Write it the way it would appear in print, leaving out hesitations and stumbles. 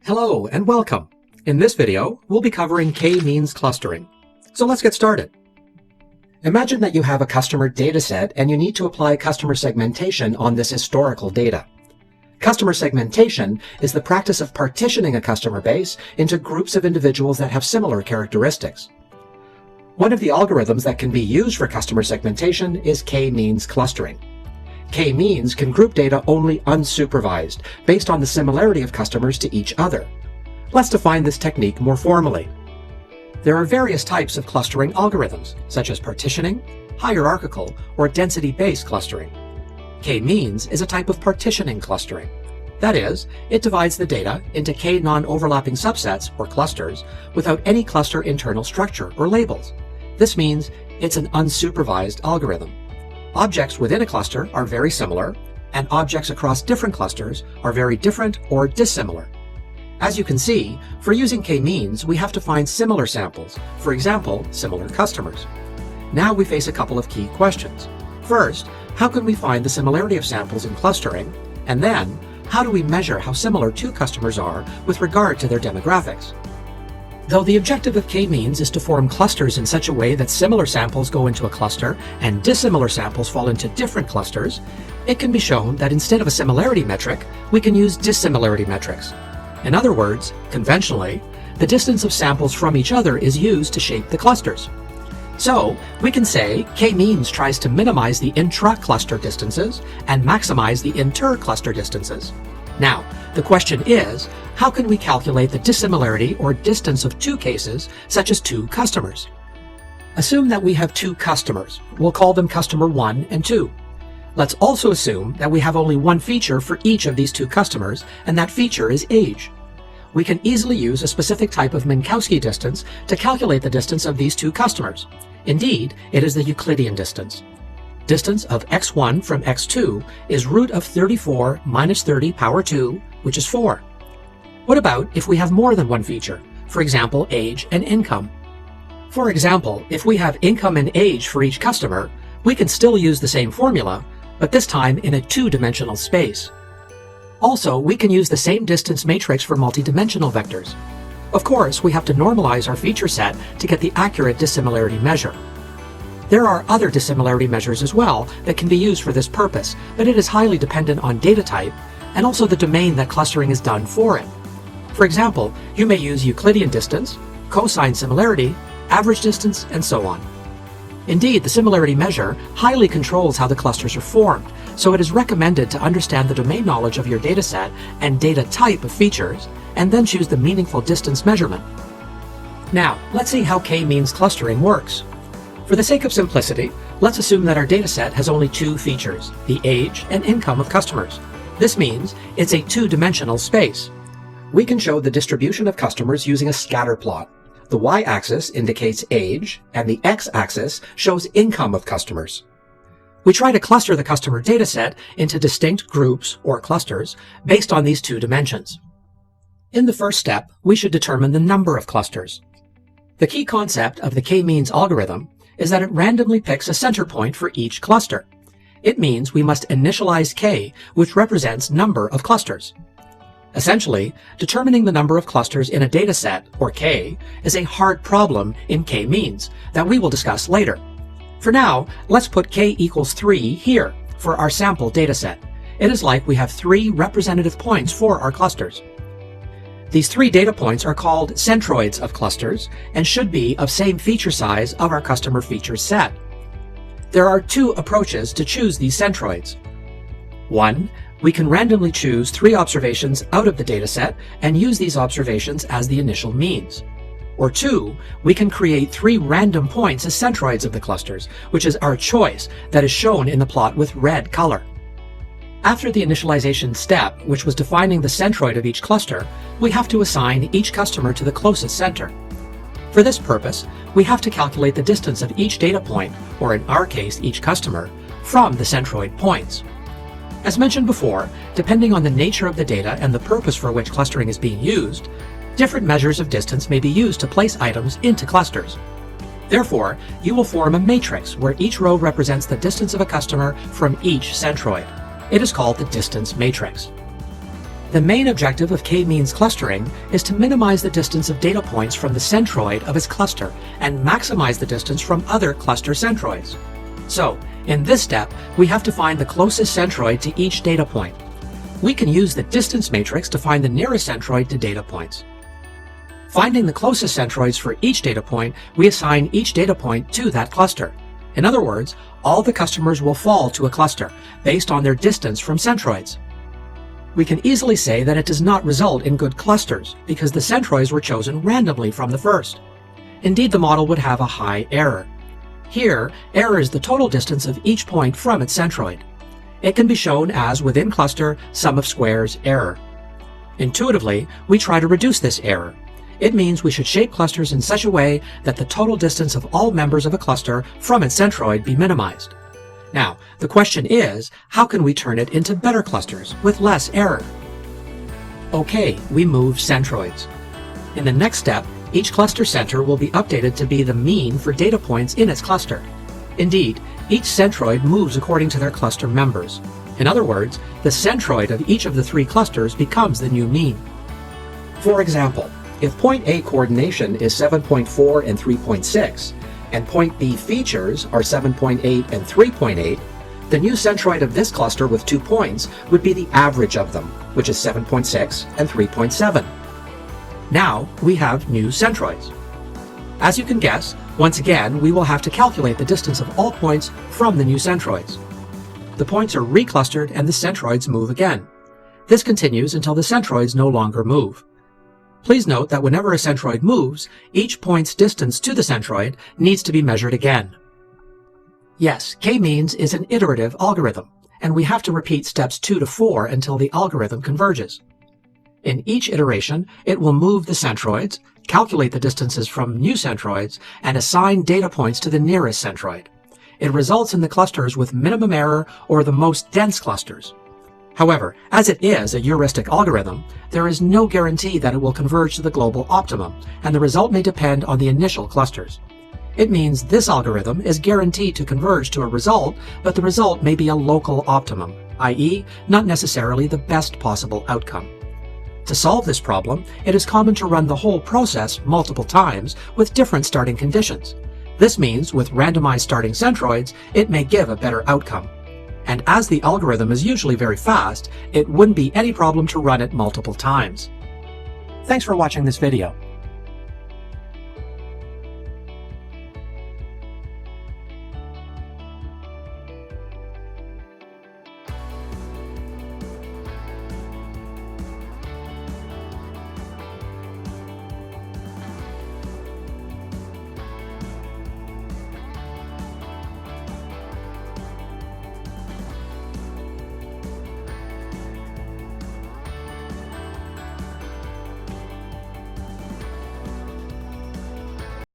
Hello and welcome. In this video, we'll be covering k-means clustering. So let's get started. Imagine that you have a customer dataset and you need to apply customer segmentation on this historical data. Customer segmentation is the practice of partitioning a customer base into groups of individuals that have similar characteristics. One of the algorithms that can be used for customer segmentation is k-means clustering. K-means can group data only unsupervised, based on the similarity of customers to each other. Let's define this technique more formally. There are various types of clustering algorithms, such as partitioning, hierarchical, or density-based clustering. K-means is a type of partitioning clustering. That is, it divides the data into k non-overlapping subsets, or clusters, without any cluster internal structure or labels. This means it's an unsupervised algorithm. Objects within a cluster are very similar, and objects across different clusters are very different or dissimilar. As you can see, for using k-means, we have to find similar samples, for example, similar customers. Now we face a couple of key questions. First, how can we find the similarity of samples in clustering? And then, how do we measure how similar two customers are with regard to their demographics? Though the objective of k-means is to form clusters in such a way that similar samples go into a cluster and dissimilar samples fall into different clusters, it can be shown that instead of a similarity metric, we can use dissimilarity metrics. In other words, conventionally, the distance of samples from each other is used to shape the clusters. So, we can say k-means tries to minimize the intra-cluster distances and maximize the inter-cluster distances. Now, the question is, how can we calculate the dissimilarity or distance of two cases, such as two customers? Assume that we have two customers. We'll call them customer 1 and 2. Let's also assume that we have only one feature for each of these two customers, and that feature is age. We can easily use a specific type of Minkowski distance to calculate the distance of these two customers. Indeed, it is the Euclidean distance. Distance of x1 from x2 is root of 34 minus 30 power 2, which is 4. What about if we have more than one feature, for example, age and income? For example, if we have income and age for each customer, we can still use the same formula, but this time in a two-dimensional space. Also, we can use the same distance matrix for multi-dimensional vectors. Of course, we have to normalize our feature set to get the accurate dissimilarity measure. There are other dissimilarity measures as well that can be used for this purpose, but it is highly dependent on data type and also the domain that clustering is done for it. For example, you may use Euclidean distance, cosine similarity, average distance, and so on. Indeed, the similarity measure highly controls how the clusters are formed, so it is recommended to understand the domain knowledge of your dataset and data type of features, and then choose the meaningful distance measurement. Now, let's see how k-means clustering works. For the sake of simplicity, let's assume that our dataset has only two features, the age and income of customers. This means it's a two-dimensional space. We can show the distribution of customers using a scatter plot. The y-axis indicates age, and the x-axis shows income of customers. We try to cluster the customer dataset into distinct groups or clusters based on these two dimensions. In the first step, we should determine the number of clusters. The key concept of the k-means algorithm is that it randomly picks a center point for each cluster. It means we must initialize k, which represents number of clusters. Essentially, determining the number of clusters in a dataset, or k, is a hard problem in k-means that we will discuss later. For now, let's put k equals 3 here for our sample dataset. It is like we have 3 representative points for our clusters. These 3 data points are called centroids of clusters and should be of same feature size of our customer feature set. There are 2 approaches to choose these centroids. 1, we can randomly choose 3 observations out of the dataset and use these observations as the initial means. Or 2, we can create 3 random points as centroids of the clusters, which is our choice that is shown in the plot with red color. After the initialization step, which was defining the centroid of each cluster, we have to assign each customer to the closest center. For this purpose, we have to calculate the distance of each data point, or in our case, each customer, from the centroid points. As mentioned before, depending on the nature of the data and the purpose for which clustering is being used, different measures of distance may be used to place items into clusters. Therefore, you will form a matrix where each row represents the distance of a customer from each centroid. It is called the distance matrix. The main objective of k-means clustering is to minimize the distance of data points from the centroid of its cluster and maximize the distance from other cluster centroids. So, in this step, we have to find the closest centroid to each data point. We can use the distance matrix to find the nearest centroid to data points. Finding the closest centroids for each data point, we assign each data point to that cluster. In other words, all the customers will fall to a cluster based on their distance from centroids. We can easily say that it does not result in good clusters because the centroids were chosen randomly from the first. Indeed, the model would have a high error. Here, error is the total distance of each point from its centroid. It can be shown as within cluster sum of squares error. Intuitively, we try to reduce this error. It means we should shape clusters in such a way that the total distance of all members of a cluster from its centroid be minimized. Now, the question is, how can we turn it into better clusters with less error? Okay, we move centroids. In the next step, each cluster center will be updated to be the mean for data points in its cluster. Indeed, each centroid moves according to their cluster members. In other words, the centroid of each of the three clusters becomes the new mean. For example, if point A coordination is 7.4 and 3.6, and point B features are 7.8 and 3.8, the new centroid of this cluster with 2 points would be the average of them, which is 7.6 and 3.7. Now we have new centroids. As you can guess, once again, we will have to calculate the distance of all points from the new centroids. The points are reclustered and the centroids move again. This continues until the centroids no longer move. Please note that whenever a centroid moves, each point's distance to the centroid needs to be measured again. Yes, k-means is an iterative algorithm, and we have to repeat steps 2 to 4 until the algorithm converges. In each iteration, it will move the centroids, calculate the distances from new centroids, and assign data points to the nearest centroid. It results in the clusters with minimum error or the most dense clusters. However, as it is a heuristic algorithm, there is no guarantee that it will converge to the global optimum, and the result may depend on the initial clusters. It means this algorithm is guaranteed to converge to a result, but the result may be a local optimum, i.e., not necessarily the best possible outcome. To solve this problem, it is common to run the whole process multiple times with different starting conditions. This means with randomized starting centroids, it may give a better outcome. And as the algorithm is usually very fast, it wouldn't be any problem to run it multiple times. Thanks for watching this video.